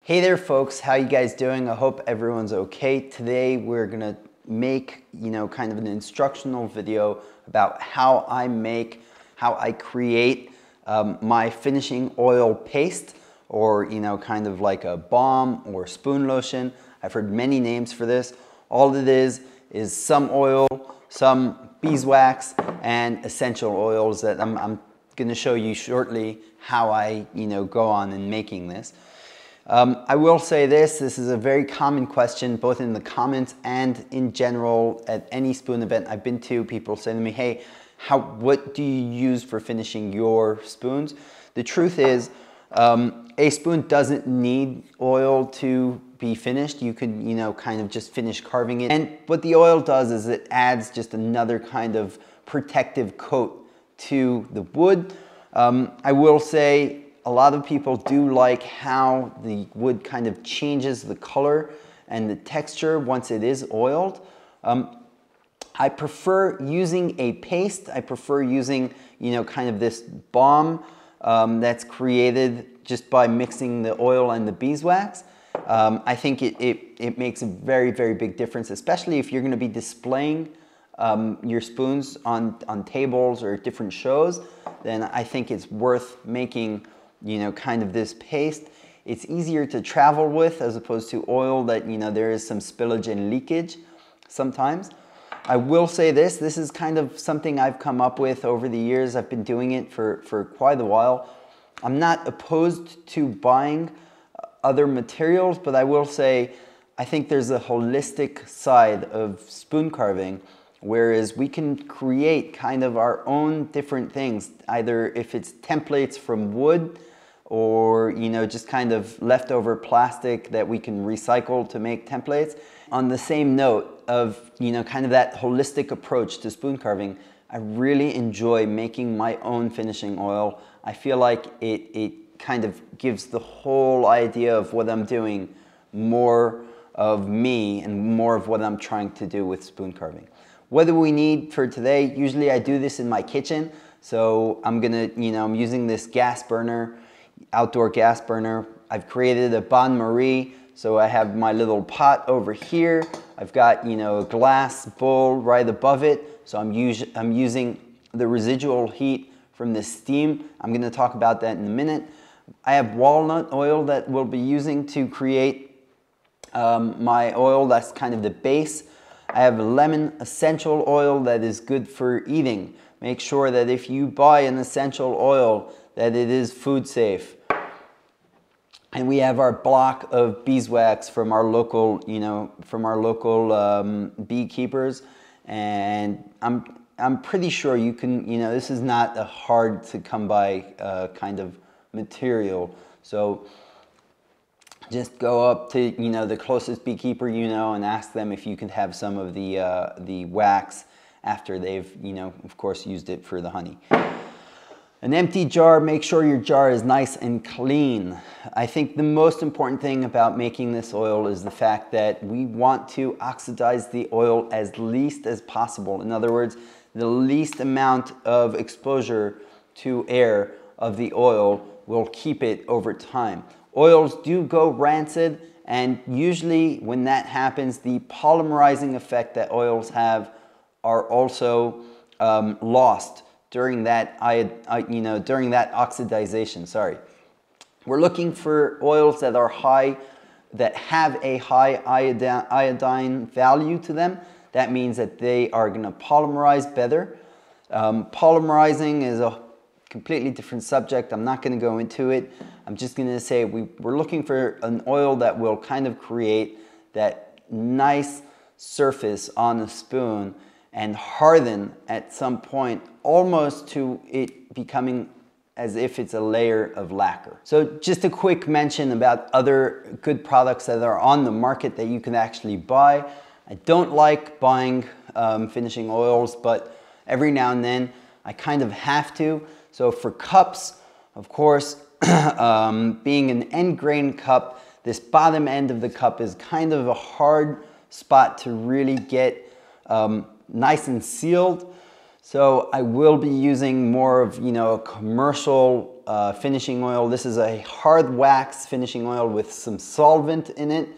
Hey there folks, how you guys doing? I hope everyone's okay. Today we're gonna make, kind of an instructional video about how I create my finishing oil paste, or kind of like a balm or spoon lotion. I've heard many names for this. All it is some oil, some beeswax, and essential oils that I'm gonna show you shortly how I go on in making this. I will say this is a very common question, both in the comments and in general at any spoon event I've been to. People say to me, hey, what do you use for finishing your spoons? The truth is, a spoon doesn't need oil to be finished. You could, kind of just finish carving it. And what the oil does is it adds just another kind of protective coat to the wood. I will say, a lot of people do like how the wood kind of changes the color and the texture once it is oiled. I prefer using a paste. I prefer using, kind of this balm that's created just by mixing the oil and the beeswax. I think it makes a very, very big difference, especially if you're going to be displaying your spoons on tables or different shows. Then I think it's worth making kind of this paste. It's easier to travel with as opposed to oil that, there is some spillage and leakage sometimes. I will say this is kind of something I've come up with over the years. I've been doing it for quite a while. I'm not opposed to buying other materials, but I will say I think there's a holistic side of spoon carving, whereas we can create kind of our own different things, either if it's templates from wood, or just kind of leftover plastic that we can recycle to make templates. On the same note of kind of that holistic approach to spoon carving, I really enjoy making my own finishing oil. I feel like it kind of gives the whole idea of what I'm doing more of me and more of what I'm trying to do with spoon carving. What do we need for today? Usually I do this in my kitchen, so I'm gonna, I'm using this gas burner, outdoor gas burner. I've created a bain-marie, so I have my little pot over here. I've got a glass bowl right above it, so I'm using the residual heat from the steam. I'm going to talk about that in a minute. I have walnut oil that we'll be using to create my oil. That's kind of the base. I have a lemon essential oil that is good for eating. Make sure that if you buy an essential oil, that it is food safe. And we have our block of beeswax from our local, beekeepers. And I'm pretty sure you can, this is not a hard to come by kind of material. So just go up to, the closest beekeeper and ask them if you can have some of the wax after they've, of course, used it for the honey. An empty jar, make sure your jar is nice and clean. I think the most important thing about making this oil is the fact that we want to oxidize the oil as least as possible. In other words, the least amount of exposure to air of the oil will keep it over time. Oils do go rancid, and usually when that happens, the polymerizing effect that oils have are also lost during that oxidization. We're looking for oils that are high, that have a high iodine value to them. That means that they are going to polymerize better. Polymerizing is a completely different subject. I'm not going to go into it. I'm just going to say we're looking for an oil that will kind of create that nice surface on a spoon and harden at some point, almost to it becoming as if it's a layer of lacquer. So just a quick mention about other good products that are on the market that you can actually buy. I don't like buying finishing oils, but every now and then I kind of have to. So for cups, of course, being an end grain cup, this bottom end of the cup is kind of a hard spot to really get nice and sealed. So I will be using more of, a commercial finishing oil. This is a hard wax finishing oil with some solvent in it.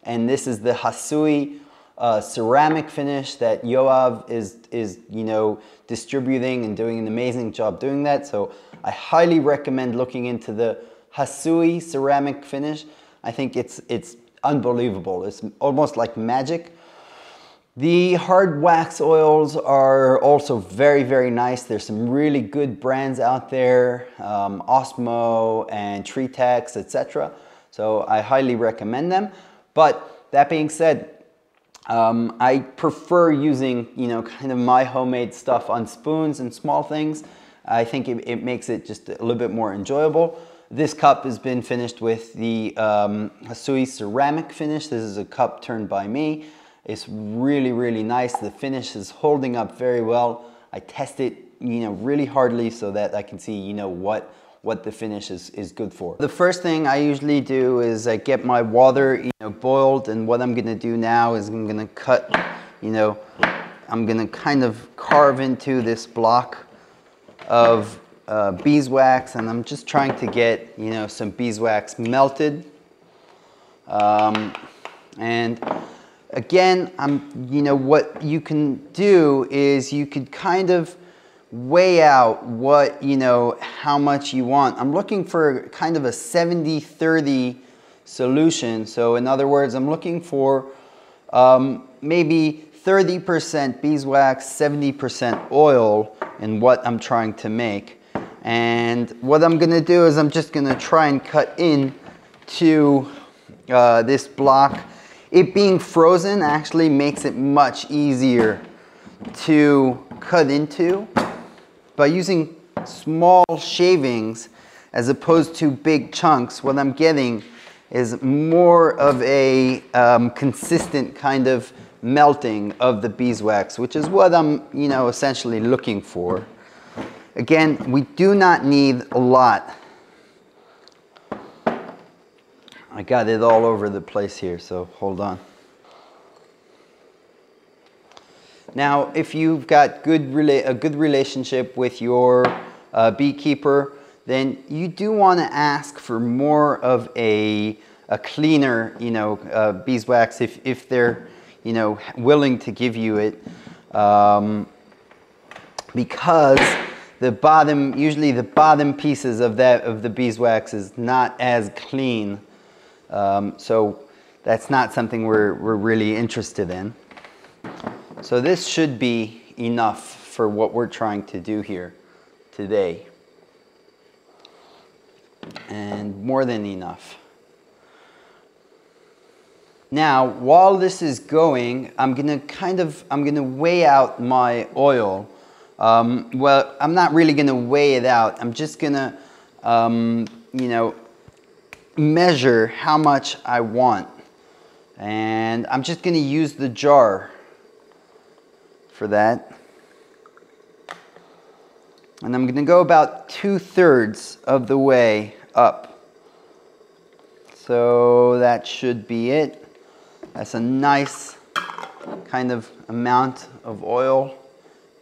And this is the Hasui ceramic finish that Yoav is distributing and doing an amazing job doing that. So I highly recommend looking into the Hasui ceramic finish. I think it's unbelievable. It's almost like magic. The hard wax oils are also very, very nice. There's some really good brands out there, Osmo and Tretex, etc. So I highly recommend them. But that being said, I prefer using, kind of my homemade stuff on spoons and small things. I think it makes it just a little bit more enjoyable. This cup has been finished with the Hasui ceramic finish. This is a cup turned by me. It's really, really nice. The finish is holding up very well. I test it, really hardly so that I can see, what the finish is good for. The first thing I usually do is I get my water, boiled, and what I'm gonna do now is I'm gonna cut, I'm gonna kind of carve into this block of beeswax, and I'm just trying to get, some beeswax melted. And again, what you can do is you could kind of weigh out what, how much you want. I'm looking for kind of a 70-30 solution. So in other words, I'm looking for maybe 30% beeswax, 70% oil in what I'm trying to make. And what I'm gonna do is I'm just gonna try and cut in to this block. It being frozen actually makes it much easier to cut into. By using small shavings as opposed to big chunks, what I'm getting is more of a consistent kind of melting of the beeswax, which is what I'm, essentially looking for. Again, we do not need a lot. I got it all over the place here, so hold on. Now, if you've got a good relationship with your beekeeper, then you do want to ask for more of a cleaner, beeswax if they're, willing to give you it, because usually the bottom pieces of the beeswax is not as clean. So that's not something we're really interested in. So this should be enough for what we're trying to do here today. And more than enough. Now, while this is going, I'm gonna weigh out my oil. Well, I'm not really gonna weigh it out. I'm just gonna, measure how much I want. And I'm just gonna use the jar for that. And I'm gonna go about 2/3 of the way up. So that should be it. That's a nice kind of amount of oil.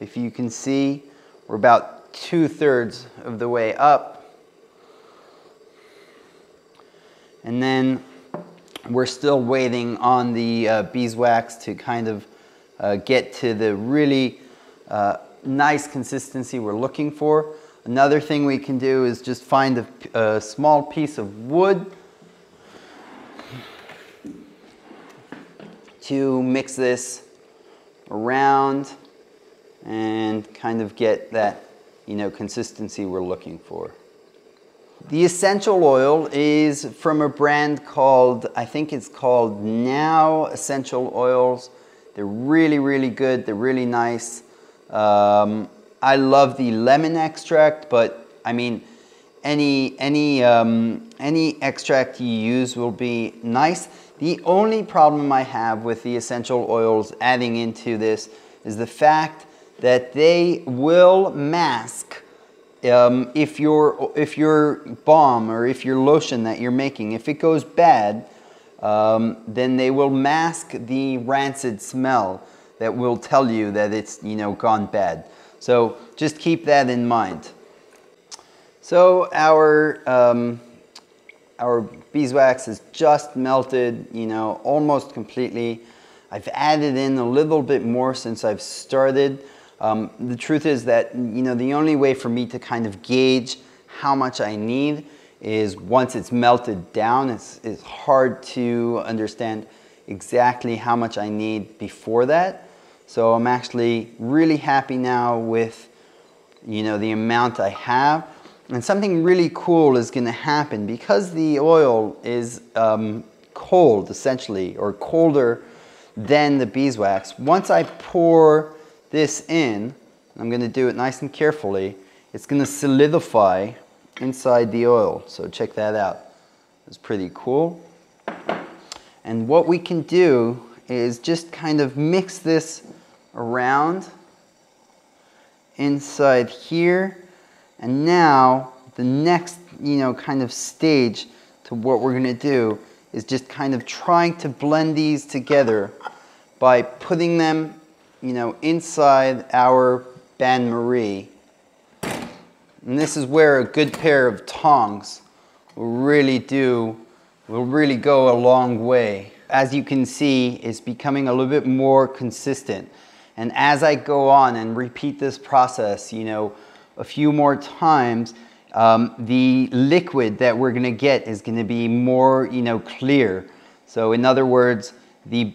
If you can see, we're about 2/3 of the way up. And then we're still waiting on the beeswax to kind of get to the really nice consistency we're looking for. Another thing we can do is just find a small piece of wood to mix this around and kind of get that, consistency we're looking for. The essential oil is from a brand called, I think it's called Now Essential Oils. They're really, really good. They're really nice. I love the lemon extract, but I mean, any extract you use will be nice. The only problem I have with the essential oils adding into this is the fact that they will mask if your balm or if your lotion that you're making, if it goes bad, then they will mask the rancid smell that will tell you that it's gone bad. So just keep that in mind. So our beeswax is just melted, you know, almost completely. I've added in a little bit more since I've started. The truth is that, you know, the only way for me to kind of gauge how much I need is once it's melted down. It's hard to understand exactly how much I need before that. So I'm actually really happy now with, you know, the amount I have. And something really cool is going to happen because the oil is cold, essentially, or colder than the beeswax. Once I pour this in, I'm going to do it nice and carefully, it's going to solidify inside the oil. So check that out. It's pretty cool. And what we can do is just kind of mix this around inside here. And now the next, you know, kind of stage to what we're going to do is just kind of trying to blend these together by putting them, you know, inside our bain-marie. And this is where a good pair of tongs will really go a long way. As you can see, it's becoming a little bit more consistent. And as I go on and repeat this process, you know, a few more times, the liquid that we're going to get is going to be more, you know, clear. So in other words, the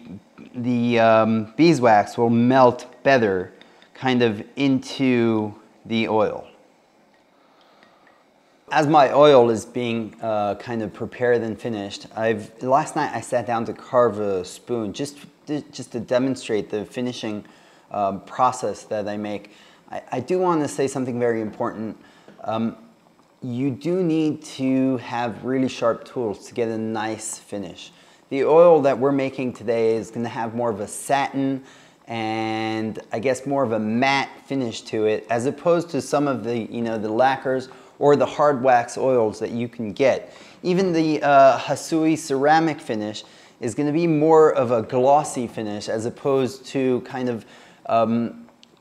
beeswax will melt better kind of into the oil. As my oil is being kind of prepared and finished, last night I sat down to carve a spoon just to demonstrate the finishing process that I make. I do want to say something very important. You do need to have really sharp tools to get a nice finish. The oil that we're making today is going to have more of a satin and I guess more of a matte finish to it, as opposed to some of the, you know, the lacquers or the hard wax oils that you can get. Even the Hasui ceramic finish is going to be more of a glossy finish as opposed to kind of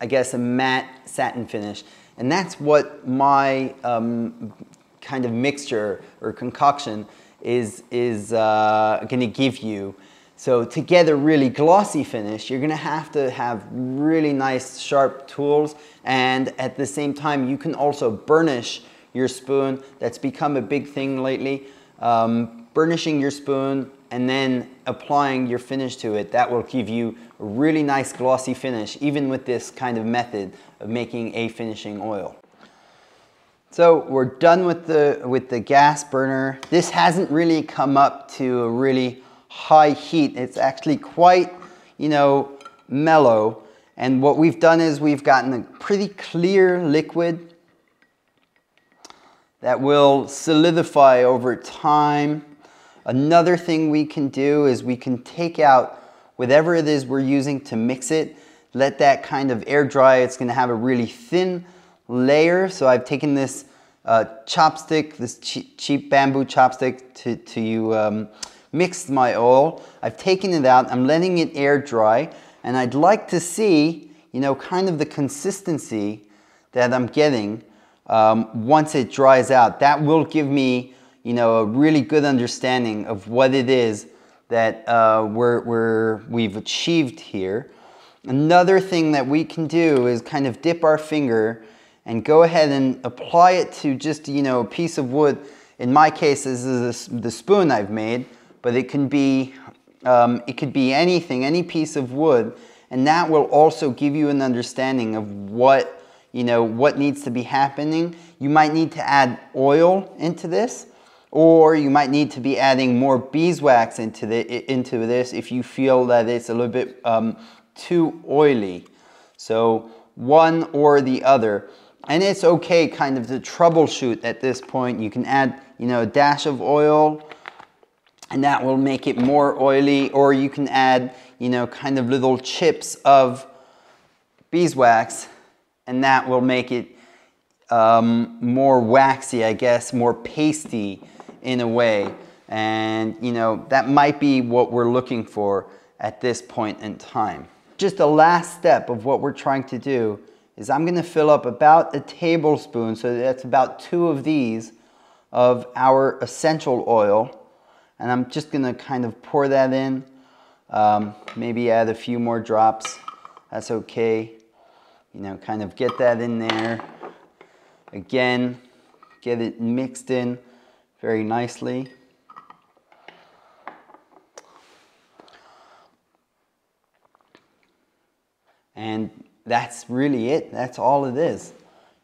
I guess a matte satin finish. And that's what my kind of mixture or concoction is going to give you. So to get a really glossy finish, you're going to have really nice sharp tools, and at the same time you can also burnish your spoon. That's become a big thing lately. Burnishing your spoon and then applying your finish to it, that will give you a really nice glossy finish, even with this kind of method of making a finishing oil. So we're done with the gas burner. This hasn't really come up to a really high heat. It's actually quite, you know, mellow. And what we've done is we've gotten a pretty clear liquid that will solidify over time. Another thing we can do is we can take out whatever it is we're using to mix it, let that kind of air dry. It's going to have a really thin layer. So I've taken this chopstick, this cheap bamboo chopstick to mix my oil. I've taken it out, I'm letting it air dry, and I'd like to see, you know, kind of the consistency that I'm getting once it dries out. That will give me, you know, a really good understanding of what it is that we've achieved here. Another thing that we can do is kind of dip our finger and go ahead and apply it to just, you know, a piece of wood. In my case, this is the spoon I've made, but it could be anything, any piece of wood, and that will also give you an understanding of what, you know, what needs to be happening. You might need to add oil into this, or you might need to be adding more beeswax into this if you feel that it's a little bit too oily. So one or the other. And it's okay kind of to troubleshoot at this point. You can add, you know, a dash of oil and that will make it more oily, or you can add, you know, kind of little chips of beeswax and that will make it more waxy, I guess, more pasty in a way. And, you know, that might be what we're looking for at this point in time. Just the last step of what we're trying to do is I'm gonna fill up about a tablespoon, so that's about 2 of these, of our essential oil. And I'm just gonna kind of pour that in. Maybe add a few more drops. That's okay. You know, kind of get that in there. Again, get it mixed in very nicely. And that's really it. That's all it is.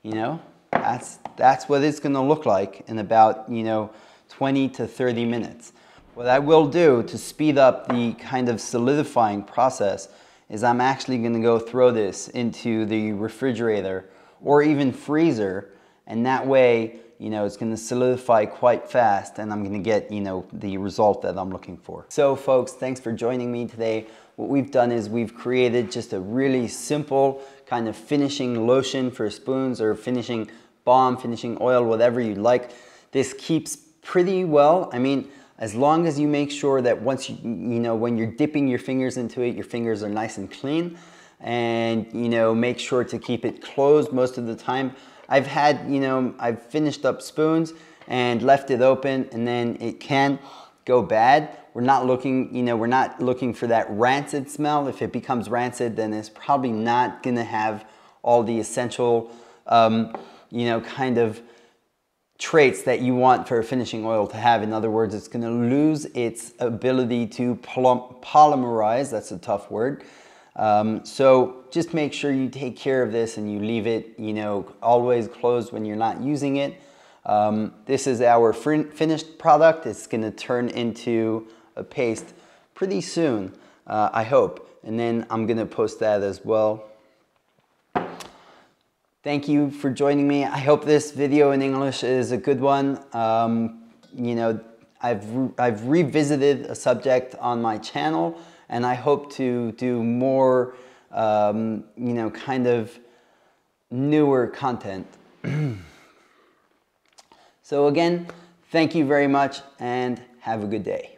You know, that's what it's gonna look like in about, 20 to 30 minutes. What I will do to speed up the kind of solidifying process is I'm actually gonna go throw this into the refrigerator or even freezer, and that way, it's gonna solidify quite fast and I'm gonna get, the result that I'm looking for. So folks, thanks for joining me today. What we've done is we've created just a really simple kind of finishing lotion for spoons, or finishing balm, finishing oil, whatever you like. This keeps pretty well. I mean, as long as you make sure that once when you're dipping your fingers into it, your fingers are nice and clean, and make sure to keep it closed most of the time. I've had, I've finished up spoons and left it open, and then it can go bad. We're not looking, we're not looking for that rancid smell. If it becomes rancid, then it's probably not gonna have all the essential, kind of traits that you want for a finishing oil to have. In other words, it's gonna lose its ability to polymerize. That's a tough word. So just make sure you take care of this and you leave it, always closed when you're not using it. This is our finished product. It's gonna turn into a paste pretty soon, I hope. And then I'm gonna post that as well. Thank you for joining me. I hope this video in English is a good one. I've revisited a subject on my channel, and I hope to do more, kind of newer content. So again, thank you very much and have a good day.